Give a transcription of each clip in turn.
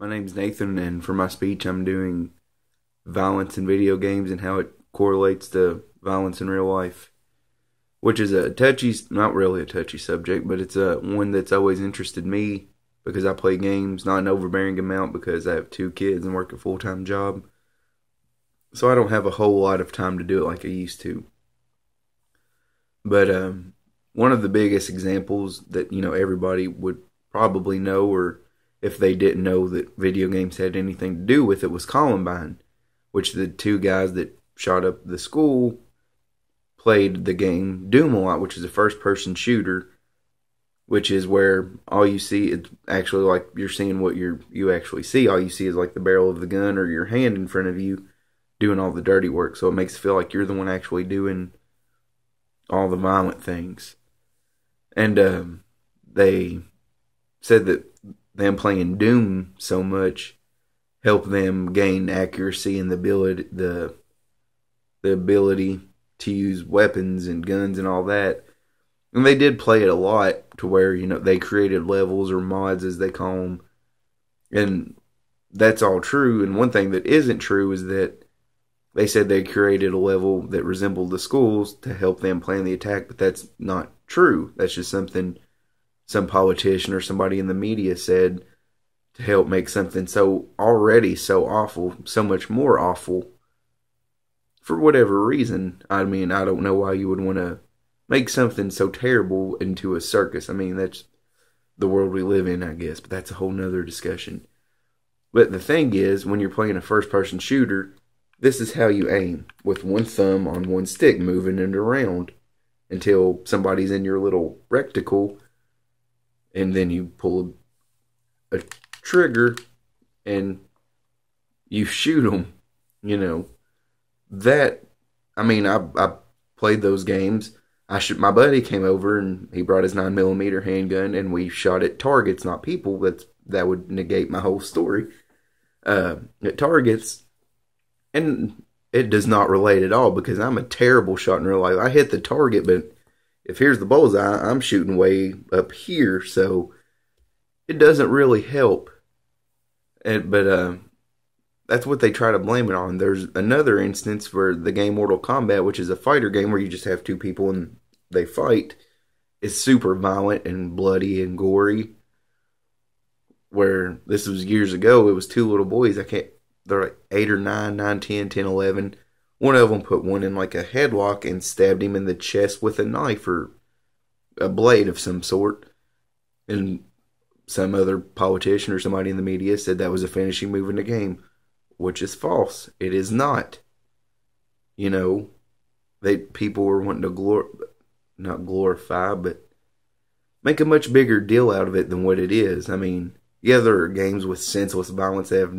My name's Nathan, and for my speech, I'm doing violence in video games and how it correlates to violence in real life, which is a touchy, not really a touchy subject, but it's a one that's always interested me because I play games, not an overbearing amount because I have two kids and work a full-time job. So I don't have a whole lot of time to do it like I used to. But one of the biggest examples that everybody would probably know, or if they didn't know that video games had anything to do with it, was Columbine, which the two guys that shot up the school played the game Doom a lot, which is a first-person shooter, which is where all you see, it's actually like you're seeing what you actually see. All you see is like the barrel of the gun or your hand in front of you doing all the dirty work. So it makes it feel like you're the one actually doing all the violent things. And they said that them playing Doom so much helped them gain accuracy and the ability to use weapons and guns and all that. And they did play it a lot to where they created levels or mods as they call them, and that's all true. And one thing that isn't true is that they said they created a level that resembled the schools to help them plan the attack, but that's not true. That's just something some politician or somebody in the media said to help make something so already so awful, so much more awful for whatever reason. I mean, I don't know why you would want to make something so terrible into a circus. I mean, that's the world we live in, I guess, but that's a whole nother discussion. But the thing is, when you're playing a first-person shooter, this is how you aim, with one thumb on one stick, moving it around until somebody's in your little reticle, and then you pull a trigger and you shoot them. That, I mean, I played those games. My buddy came over and he brought his 9mm handgun and we shot at targets, not people. That would negate my whole story. At targets, and it does not relate at all because I'm a terrible shot in real life. I hit the target, but if here's the bullseye, I'm shooting way up here, so it doesn't really help. But that's what they try to blame it on. There's another instance where the game Mortal Kombat, which is a fighter game where you just have two people and they fight, is super violent and bloody and gory. Where this was years ago, it was two little boys. They're like 8 or 9, 9, 10, 10, 11. One of them put one in like a headlock and stabbed him in the chest with a knife or a blade of some sort. And some other politician or somebody in the media said that was a finishing move in the game, which is false. It is not. People were wanting to not glorify, but make a much bigger deal out of it than what it is. I mean, yeah, there are games with senseless violence that have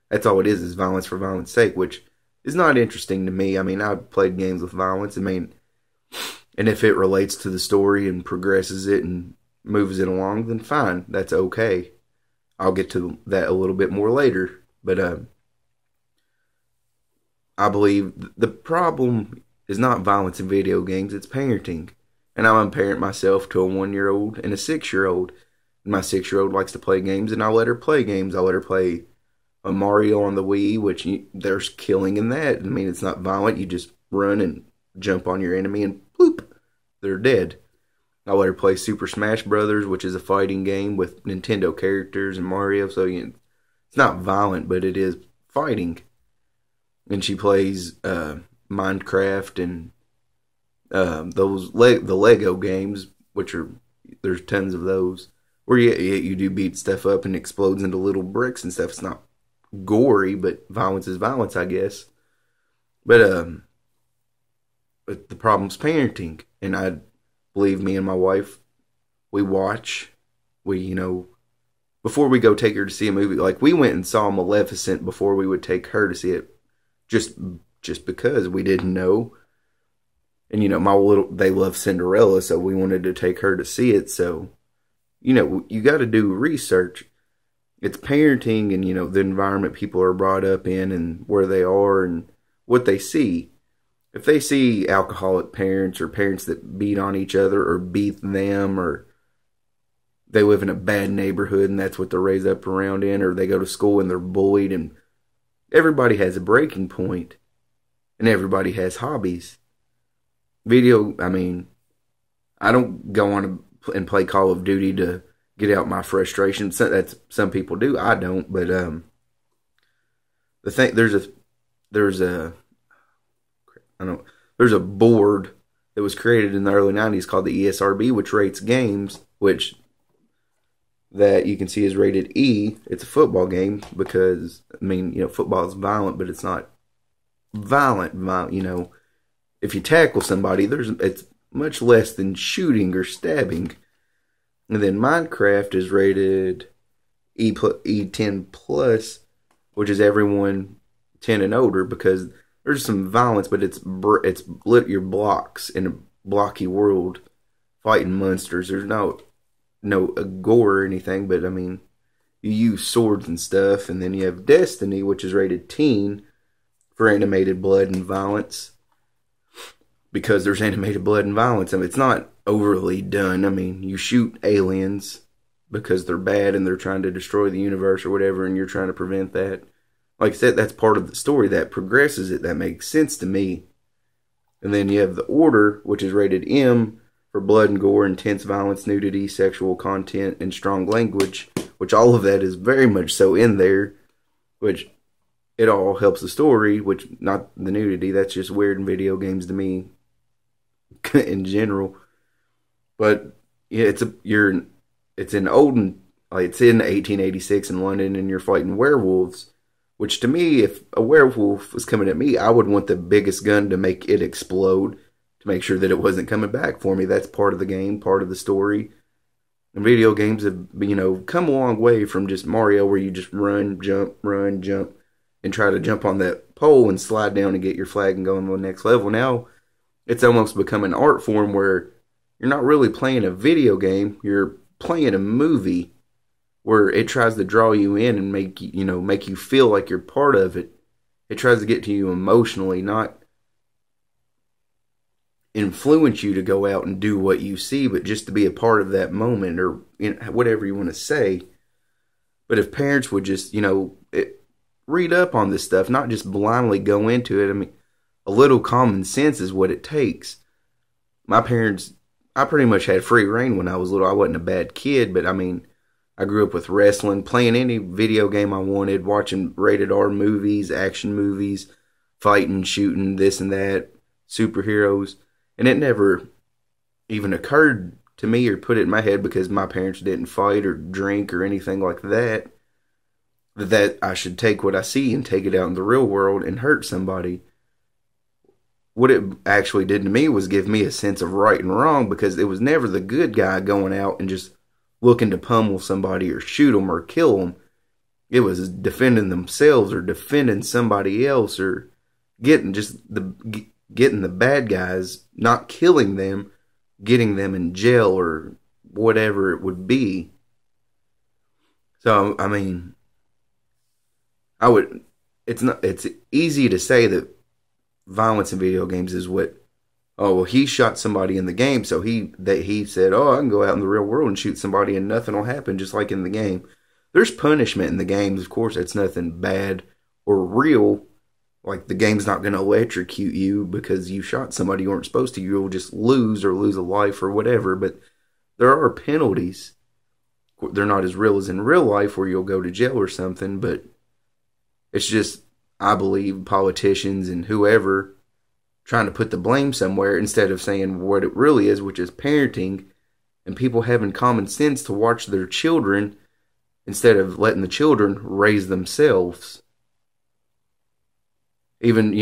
that's all it is violence for violence sake, which is not interesting to me. I mean, I've played games with violence. I mean, and if it relates to the story and progresses it and moves it along, then fine, that's okay. I'll get to that a little bit more later. But I believe the problem is not violence in video games, it's parenting. And I'm a parent myself to a 1-year-old and a 6-year-old. My 6-year-old likes to play games, and I let her play games. I let her play a Mario on the Wii, which there's killing in that. I mean, it's not violent. You just run and jump on your enemy, and bloop, they're dead. I let her play Super Smash Brothers, which is a fighting game with Nintendo characters and Mario. So it's not violent, but it is fighting. And she plays Minecraft and the Lego games, which there's tons of those, where you do beat stuff up and explodes into little bricks and stuff. It's not gory, but violence is violence, I guess. But the problem's parenting, and I believe me and my wife, we watch. Before we go take her to see a movie, like we went and saw Maleficent before we would take her to see it, just because we didn't know. And they love Cinderella, so we wanted to take her to see it. So you got to do research. It's parenting and, the environment people are brought up in and where they are and what they see. If they see alcoholic parents or parents that beat on each other or beat them, or they live in a bad neighborhood and that's what they're raised up around in, or they go to school and they're bullied, and everybody has a breaking point and everybody has hobbies. I mean, I don't go on and play Call of Duty to get out my frustration. Some people do. I don't. But the thing there's a board that was created in the early 90s called the ESRB, which rates games, which that you can see is rated E. It's a football game because, I mean, football is violent, but it's not violent. If you tackle somebody, it's much less than shooting or stabbing. And then Minecraft is rated E10 plus, which is everyone 10 and older, because there's some violence, but it's your blocks in a blocky world fighting monsters. There's no gore or anything, but I mean, you use swords and stuff. And then you have Destiny, which is rated teen for animated blood and violence, because there's animated blood and violence. I mean, it's not overly done. I mean, you shoot aliens because they're bad and they're trying to destroy the universe or whatever, and you're trying to prevent that. Like I said, that's part of the story that progresses it. That makes sense to me. And then you have The Order, which is rated M for blood and gore, intense violence, nudity, sexual content, and strong language, which all of that is very much so in there, which it all helps the story, which not the nudity. That's just weird in video games to me in general. But yeah, it's in 1886 in London, and you're fighting werewolves, which to me, if a werewolf was coming at me, I would want the biggest gun to make it explode, to make sure that it wasn't coming back for me. That's part of the game, part of the story. And video games have, come a long way from just Mario, where you just run, jump, and try to jump on that pole and slide down and get your flag and go on to the next level. Now, it's almost become an art form where you're not really playing a video game, you're playing a movie where it tries to draw you in and make you feel like you're part of it. It tries to get to you emotionally, not influence you to go out and do what you see, but just to be a part of that moment, or whatever you want to say. But if parents would just, read up on this stuff, not just blindly go into it. I mean, a little common sense is what it takes. My parents, I pretty much had free reign when I was little. I wasn't a bad kid, but I mean, I grew up with wrestling, playing any video game I wanted, watching rated R movies, action movies, fighting, shooting, this and that, superheroes. And it never even occurred to me or put it in my head, because my parents didn't fight or drink or anything like that, that I should take what I see and take it out in the real world and hurt somebody. What it actually did to me was give me a sense of right and wrong, because it was never the good guy going out and just looking to pummel somebody or shoot them or kill them. It was defending themselves or defending somebody else, or getting the bad guys, not killing them, getting them in jail or whatever it would be. So, I mean, it's easy to say that violence in video games is he shot somebody in the game, so he said, I can go out in the real world and shoot somebody and nothing will happen, just like in the game. There's punishment in the games, of course. It's nothing bad or real. Like, the game's not going to electrocute you because you shot somebody you weren't supposed to. You'll just lose a life or whatever. But there are penalties. They're not as real as in real life, where you'll go to jail or something. But it's just, I believe, politicians and whoever trying to put the blame somewhere instead of saying what it really is, which is parenting, and people having common sense to watch their children instead of letting the children raise themselves. Even,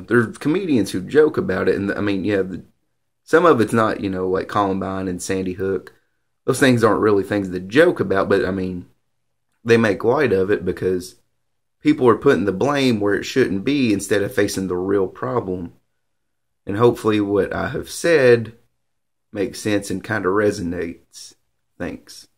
there's comedians who joke about it, and I mean, some of it's not, like Columbine and Sandy Hook. Those things aren't really things to joke about, but I mean, they make light of it because people are putting the blame where it shouldn't be instead of facing the real problem. And hopefully what I have said makes sense and kind of resonates. Thanks.